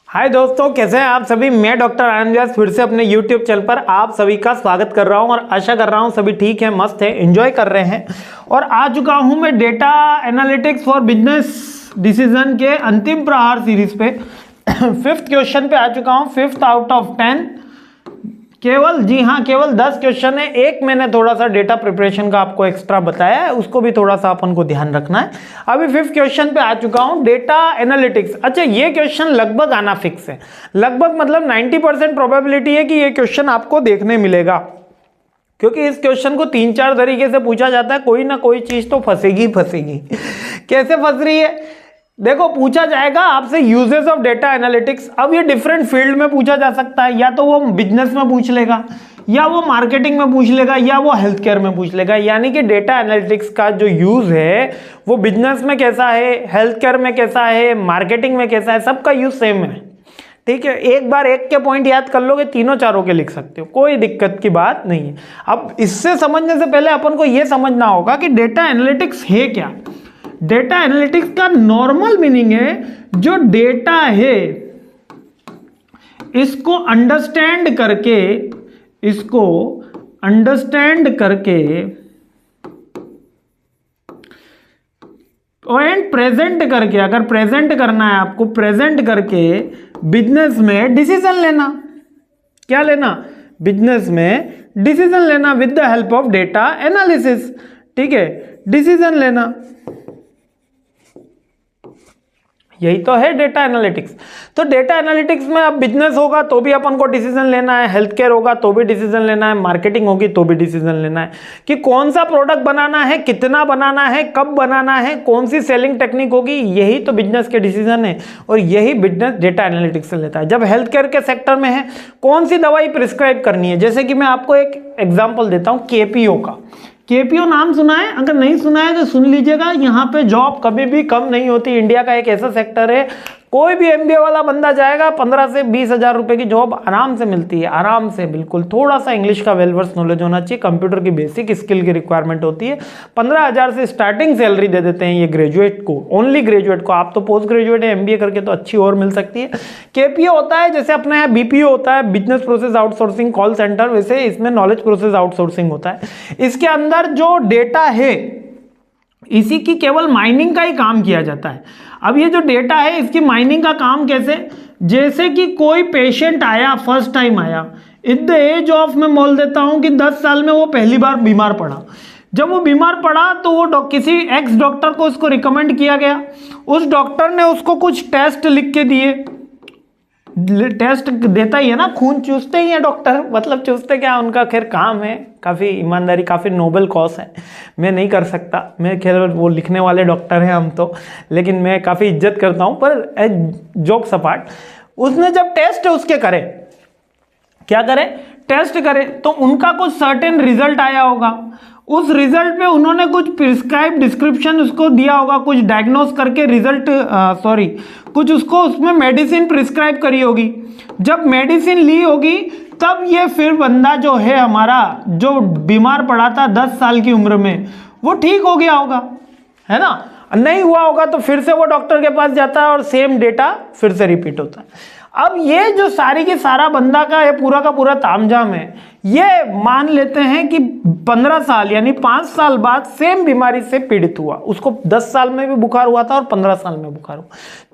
हाय दोस्तों, कैसे हैं आप सभी। मैं डॉक्टर आनंद व्यास फिर से अपने YouTube चैनल पर आप सभी का स्वागत कर रहा हूं और आशा कर रहा हूं सभी ठीक है, मस्त है, एंजॉय कर रहे हैं। और आ चुका हूं मैं data analytics for business decision के अंतिम प्रहार सीरीज पे 5th क्वेश्चन पे आ चुका हूं, 5th आउट ऑफ 10। केवल जी हाँ, केवल 10 क्वेश्चन है। एक मैंने थोड़ा सा डेटा प्रिपरेशन का आपको एक्स्ट्रा बताया है, उसको भी थोड़ा सा अपन को ध्यान रखना है। अभी 5th क्वेश्चन पे आ चुका हूं, डेटा एनालिटिक्स। अच्छा, ये क्वेश्चन लगभग आना फिक्स है, लगभग मतलब 90% प्रोबेबिलिटी है कि ये क्वेश्चन आपको देखने मिलेगा, क्योंकि इस क्वेश्चन को 3-4 तरीके से पूछा जाता है। कोई ना कोई चीज तो फंसेगी फंसेगी। कैसे फंस रही है देखो, पूछा जाएगा आपसे यूजेस ऑफ डेटा एनालिटिक्स। अब ये डिफरेंट फील्ड में पूछा जा सकता है, या तो वो बिजनेस में पूछ लेगा, या वो मार्केटिंग में पूछ लेगा, या वो हेल्थ केयर में पूछ लेगा। यानी कि डेटा एनालिटिक्स का जो यूज है वो बिजनेस में कैसा है, हेल्थ केयर में कैसा है, मार्केटिंग में कैसा है, सबका यूज सेम है। ठीक है, एक बार एक के पॉइंट याद कर लोगे, तीनों चारों के लिख सकते हो, कोई दिक्कत की बात नहीं है। अब इससे समझने से पहले अपन को यह समझना होगा कि डेटा एनालिटिक्स है क्या। डेटा एनालिटिक्स का नॉर्मल मीनिंग है जो डेटा है इसको अंडरस्टैंड करके एंड प्रेजेंट करके, अगर प्रेजेंट करना है आपको, प्रेजेंट करके बिजनेस में डिसीजन लेना। क्या लेना? बिजनेस में डिसीजन लेना with the help of data analysis. ठीक है, डिसीजन लेना, यही तो है डेटा एनालिटिक्स। तो डेटा एनालिटिक्स में अब बिजनेस होगा तो भी अपन को डिसीजन लेना है, हेल्थ केयर होगा तो भी डिसीजन लेना है, मार्केटिंग होगी तो भी डिसीजन लेना है कि कौन सा प्रोडक्ट बनाना है, कितना बनाना है, कब बनाना है, कौन सी सेलिंग टेक्निक होगी। यही तो बिजनेस के डिसीजन है और यही बिजनेस डेटा एनालिटिक्स से लेता है। जब हेल्थ केयर के सेक्टर में है, कौन सी दवाई प्रिस्क्राइब करनी है, जैसे कि मैं आपको एक एग्जाम्पल देता हूँ केपीओ का। केपीओ नाम सुना है? अगर नहीं सुना है तो सुन लीजिएगा। यहाँ पे जॉब कभी भी कम नहीं होती। इंडिया का एक ऐसा सेक्टर है, कोई भी एमबीए वाला बंदा जाएगा, 15 से 20 हजार रुपए की जॉब आराम से मिलती है, आराम से, बिल्कुल। थोड़ा सा इंग्लिश का वेलवर्स नॉलेज होना चाहिए, कंप्यूटर की बेसिक स्किल की रिक्वायरमेंट होती है। 15,000 से स्टार्टिंग सैलरी दे देते हैं ये ग्रेजुएट को, ओनली ग्रेजुएट को। आप तो पोस्ट ग्रेजुएट है, एमबीए करके तो अच्छी और मिल सकती है। केपीओ होता है जैसे अपने यहाँ बीपीओ होता है, business process outsourcing call centre, वैसे इसमें नॉलेज प्रोसेस आउटसोर्सिंग होता है। इसके अंदर जो डेटा है इसी की केवल माइनिंग का ही काम किया जाता है। अब ये जो डेटा है इसकी माइनिंग का काम कैसे? जैसे कि कोई पेशेंट आया, फर्स्ट टाइम आया, एट द एज ऑफ, मैं बोल देता हूं कि 10 साल में वो पहली बार बीमार पड़ा। जब वो बीमार पड़ा तो वो किसी एक्स डॉक्टर को उसको रिकमेंड किया गया। उस डॉक्टर ने उसको कुछ टेस्ट लिख के दिए। टेस्ट देता ही है ना, खून चूसते ही है डॉक्टर, मतलब चूसते क्या, उनका खैर काम है, काफ़ी ईमानदारी, काफ़ी नोबल कॉज है। मैं नहीं कर सकता, मैं खैर वो लिखने वाले डॉक्टर हैं हम तो, लेकिन मैं काफ़ी इज्जत करता हूँ। पर जोक सपाट, उसने जब टेस्ट उसके करे, क्या करे, टेस्ट करे, तो उनका कुछ सर्टेन रिजल्ट आया होगा। उस रिजल्ट पे उन्होंने कुछ प्रिस्क्राइब डिस्क्रिप्शन उसको दिया होगा, कुछ डायग्नोस करके रिजल्ट कुछ उसको उसमें मेडिसिन प्रिस्क्राइब करी होगी। जब मेडिसिन ली होगी तब ये फिर बंदा जो है हमारा, जो बीमार पड़ा था 10 साल की उम्र में, वो ठीक हो गया होगा, है ना। नहीं हुआ होगा तो फिर से वो डॉक्टर के पास जाता है और सेम डेटा फिर से रिपीट होता है। अब ये जो सारी की सारा बंदा का ये पूरा का पूरा तामझाम है, ये मान लेते हैं कि 15 साल यानी 5 साल बाद सेम बीमारी से पीड़ित हुआ। उसको 10 साल में भी बुखार हुआ था और 15 साल में बुखार हुआ,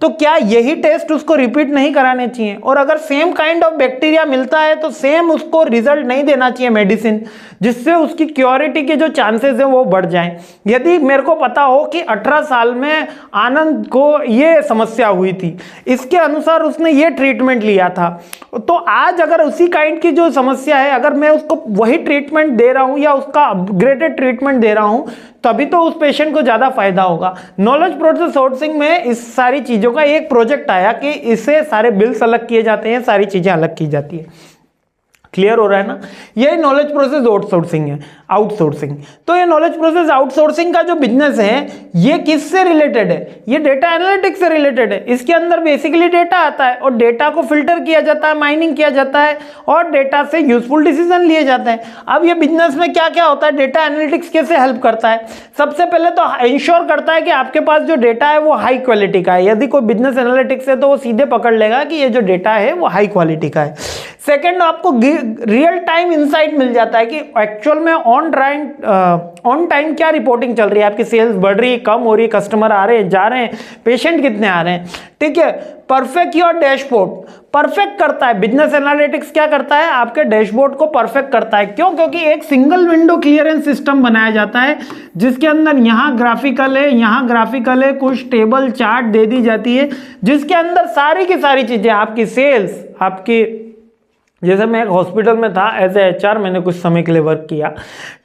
तो क्या यही टेस्ट उसको रिपीट नहीं कराने चाहिए? और अगर सेम काइंड ऑफ बैक्टीरिया मिलता है तो सेम उसको रिजल्ट नहीं देना चाहिए मेडिसिन, जिससे उसकी क्योरिटी के जो चांसेस है वो बढ़ जाएं। यदि मेरे को पता हो कि 18 साल में आनंद को ये समस्या हुई थी, इसके अनुसार उसने ये ट्रीटमेंट लिया था, तो आज अगर उसी काइंड की जो समस्या है, अगर मैं उसको वही ट्रीटमेंट दे रहा हूं या उसका अपग्रेडेड ट्रीटमेंट दे रहा हूं, तभी तो उस पेशेंट को ज्यादा फायदा होगा। नॉलेज प्रोसेस आउटसोर्सिंग में इस सारी चीजों का एक प्रोजेक्ट आया कि इससे सारे बिल्स अलग किए जाते हैं, सारी चीजें अलग की जाती है। क्लियर हो रहा है ना। ये नॉलेज प्रोसेस आउटसोर्सिंग है, आउटसोर्सिंग। तो ये नॉलेज प्रोसेस आउटसोर्सिंग का जो बिजनेस है ये किससे रिलेटेड है, ये डेटा एनालिटिक्स से रिलेटेड है। इसके अंदर बेसिकली डेटा आता है और डेटा को फिल्टर किया जाता है, माइनिंग किया जाता है और डेटा से यूजफुल डिसीजन लिए जाते हैं। अब ये बिजनेस में क्या क्या होता है, डेटा एनालिटिक्स कैसे हेल्प करता है। सबसे पहले तो इंश्योर करता है कि आपके पास जो डेटा है वो हाई क्वालिटी का है। यदि कोई बिजनेस एनालिटिक्स है तो वो सीधे पकड़ लेगा कि ये जो डेटा है वो हाई क्वालिटी का है। सेकेंड, आपको रियल टाइम इंसाइट मिल जाता है कि एक्चुअल में ऑन टाइम क्या रिपोर्टिंग चल रही है, आपकी सेल्स बढ़ रही है, कम हो रही है, कस्टमर आ रहे हैं, जा रहे हैं, पेशेंट कितने आ रहे हैं, ठीक है। परफेक्ट योर डैशबोर्ड, परफेक्ट करता है बिजनेस एनालिटिक्स। क्या करता है, आपके डैशबोर्ड को परफेक्ट करता है। क्यों, क्योंकि एक सिंगल विंडो क्लियरेंस सिस्टम बनाया जाता है जिसके अंदर यहाँ ग्राफिकल है, यहाँ ग्राफिकल है, कुछ टेबल चार्ट दे दी जाती है जिसके अंदर सारी की सारी चीजें, आपकी सेल्स, आपकी, जैसे मैं एक हॉस्पिटल में था एज ए HR, मैंने कुछ समय के लिए वर्क किया,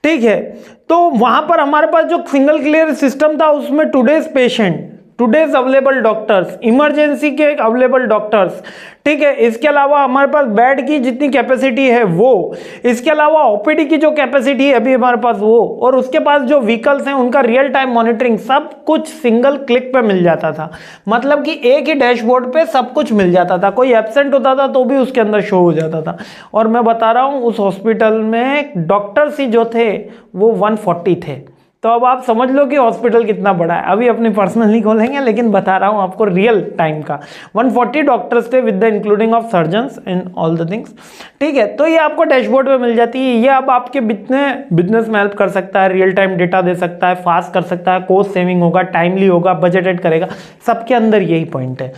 ठीक है। तो वहां पर हमारे पास जो सिंगल क्लियर सिस्टम था उसमें today's patient, today's available doctors, emergency के अवेलेबल डॉक्टर्स, ठीक है। इसके अलावा हमारे पास बेड की जितनी कैपेसिटी है वो, इसके अलावा OPD की जो कैपेसिटी है अभी हमारे पास वो, और उसके पास जो व्हीकल्स हैं उनका रियल टाइम मॉनिटरिंग, सब कुछ सिंगल क्लिक पे मिल जाता था। मतलब कि एक ही डैशबोर्ड पे सब कुछ मिल जाता था, कोई एब्सेंट होता था तो भी उसके अंदर शो हो जाता था। और मैं बता रहा हूँ उस हॉस्पिटल में डॉक्टर्स ही जो थे वो 140 थे। तो अब आप समझ लो कि हॉस्पिटल कितना बड़ा है। अभी अपनी पर्सनली खोलेंगे लेकिन बता रहा हूँ आपको रियल टाइम का। 140 डॉक्टर्स थे with the including of surgeons and all the things, ठीक है। तो ये आपको डैशबोर्ड पे मिल जाती है। ये अब आपके बिजनेस में हेल्प कर सकता है, रियल टाइम डेटा दे सकता है, फास्ट कर सकता है, कॉस्ट सेविंग होगा, टाइमली होगा, बजटेड करेगा, सबके अंदर यही पॉइंट है।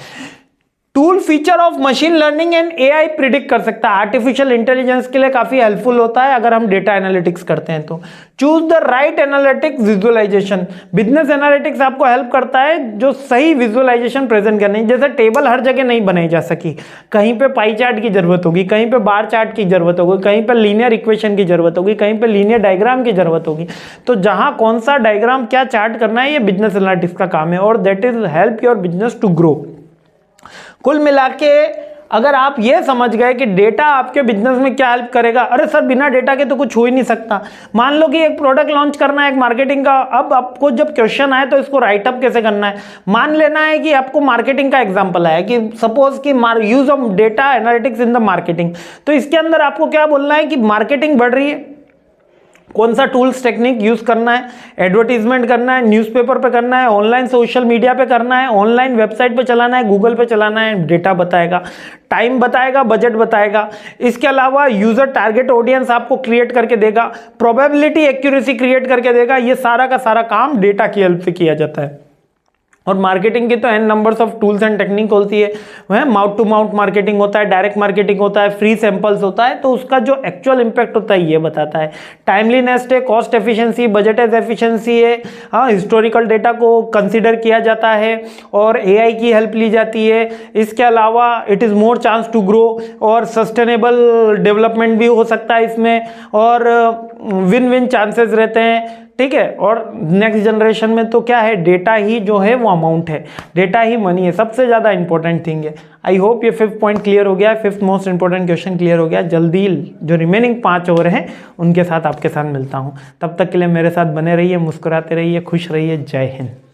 Tool feature of machine learning and AI predict कर सकता है, आर्टिफिशियल इंटेलिजेंस के लिए काफी हेल्पफुल होता है अगर हम डेटा एनालिटिक्स करते हैं तो। Choose the right analytics visualisation, business analytics आपको हेल्प करता है जो सही विजुअलाइजेशन प्रेजेंट करने। जैसे टेबल हर जगह नहीं बनाई जा सकी, कहीं पे पाई चार्ट की जरूरत होगी, कहीं पे बार चार्ट की जरूरत होगी, कहीं पे लीनियर इक्वेशन की जरूरत होगी, कहीं पे लीनियर डायग्राम की जरूरत होगी। तो जहां कौन सा डायग्राम क्या चार्ट करना है ये बिजनेस एनालिटिक्स का काम है और that is help your business to grow. कुल मिला के अगर आप ये समझ गए कि डेटा आपके बिजनेस में क्या हेल्प करेगा, अरे सर बिना डेटा के तो कुछ हो ही नहीं सकता। मान लो कि एक प्रोडक्ट लॉन्च करना है, एक मार्केटिंग का, अब आपको जब क्वेश्चन आए तो इसको राइटअप कैसे करना है। मान लेना है कि आपको मार्केटिंग का एग्जांपल आया कि सपोज कि use of data analytics in the marketing, तो इसके अंदर आपको क्या बोलना है कि मार्केटिंग बढ़ रही है, कौन सा टूल्स टेक्निक यूज करना है, एडवर्टीजमेंट करना है, न्यूज़पेपर पे करना है, ऑनलाइन सोशल मीडिया पे करना है, ऑनलाइन वेबसाइट पे चलाना है, गूगल पे चलाना है, डेटा बताएगा, टाइम बताएगा, बजट बताएगा। इसके अलावा यूजर टारगेट ऑडियंस आपको क्रिएट करके देगा, प्रोबेबिलिटी एक्यूरेसी क्रिएट करके देगा। ये सारा का सारा काम डेटा की हेल्प से किया जाता है। और मार्केटिंग की तो n numbers of tools and technique होती है, वह माउथ टू माउथ मार्केटिंग होता है, डायरेक्ट मार्केटिंग होता है, फ्री सैंपल्स होता है। तो उसका जो एक्चुअल इंपैक्ट होता है ये बताता है। टाइमलीनेस है, कॉस्ट एफिशिएंसी, बजट एफिशिएंसी है, हाँ, हिस्टोरिकल डेटा को कंसीडर किया जाता है और AI की हेल्प ली जाती है। इसके अलावा it is more chance to grow और सस्टेनेबल डेवलपमेंट भी हो सकता है इसमें, और विन विन चांसेस रहते हैं, ठीक है। और नेक्स्ट जनरेशन में तो क्या है, डेटा ही जो है वो अमाउंट है, डेटा ही मनी है, सबसे ज़्यादा इंपॉर्टेंट थिंग है। आई होप ये 5th पॉइंट क्लियर हो गया, 5th most important question clear हो गया। जल्दी जो रिमेनिंग 5 और हैं उनके साथ आपके साथ मिलता हूँ। तब तक के लिए मेरे साथ बने रहिए, मुस्कुराते रहिए, खुश रहिए। जय हिंद।